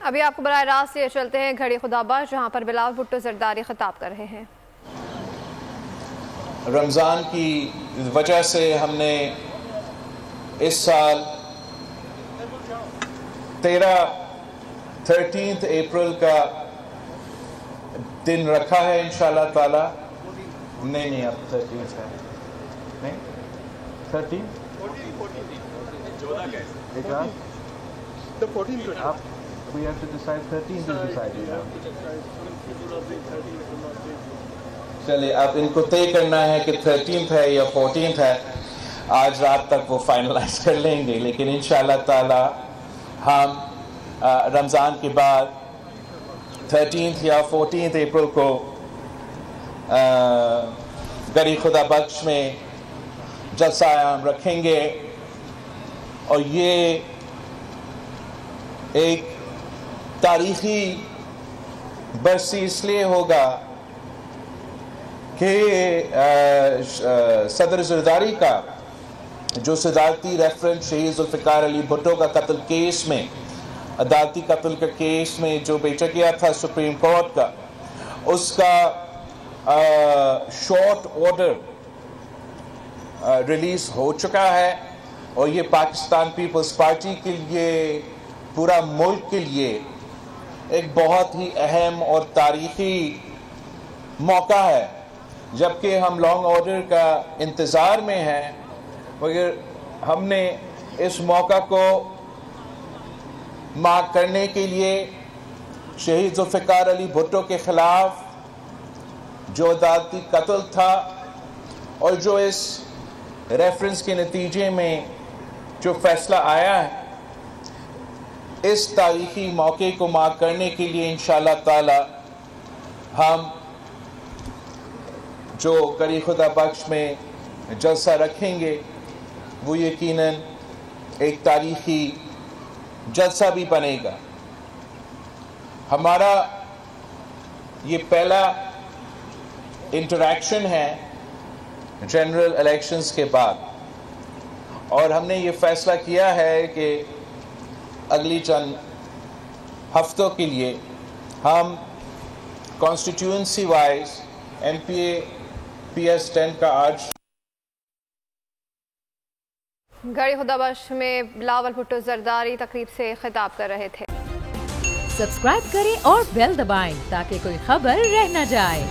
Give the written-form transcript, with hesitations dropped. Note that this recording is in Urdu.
ابھی آپ کو براہ راست یہ چلتے ہیں گھڑی خدا بخش، جہاں پر بلاول بھٹو زرداری خطاب کر رہے ہیں۔ رمضان کی وجہ سے ہم نے اس سال 13 اپریل کا دن رکھا ہے انشاءاللہ تعالی۔ نہیں اب 13 ہے، نہیں 13 we have to decide 13 is decided now. چلے اب ان کو طے کرنا ہے کہ 13 ہے یا 14 ہے، آج رات تک وہ فائنلائز کر لیں گے، لیکن انشاءاللہ تعالی ہم رمضان کے بعد 13 یا 14 اپریل کو گھڑی خدا بخش میں جلسہ عام رکھیں گے، اور یہ ایک تاریخی برسی اس لیے ہوگا کہ صدر زرداری کا جو صدارتی ریفرنس شہید ذوالفقار علی بھٹو کا قتل کیس میں، عدالتی قتل کا کیس میں جو بیچا گیا تھا سپریم کورٹ کا، اس کا شارٹ آرڈر ریلیز ہو چکا ہے، اور یہ پاکستان پیپلز پارٹی کے لیے، پورا ملک کے لیے ایک بہت ہی اہم اور تاریخی موقع ہے، جبکہ ہم لانگ آرڈر کا انتظار میں ہیں، مگر ہم نے اس موقع کو مارک کرنے کے لیے شہید ذوالفقار علی بھٹو کے خلاف جو عدالتی قتل تھا اور جو اس ریفرنس کے نتیجے میں جو فیصلہ آیا ہے، اس تاریخی موقع کو مارک کرنے کے لیے انشاءاللہ تعالی ہم جو گھڑی خدا بخش میں جلسہ رکھیں گے وہ یقیناً ایک تاریخی جلسہ بھی بنے گا۔ ہمارا یہ پہلا انٹریکشن ہے جنرل الیکشنز کے بعد، اور ہم نے یہ فیصلہ کیا ہے کہ اگلی چند ہفتوں کے لیے ہم کانسٹیٹیوئنسی وائز ایم پی اے پی ایس 10 کا آج گھڑی خدا بخش میں بلاول بھٹو زرداری تقریب سے خطاب کر رہے تھے۔ سبسکرائب کریں اور بیل دبائیں تاکہ کوئی خبر رہ نہ جائے۔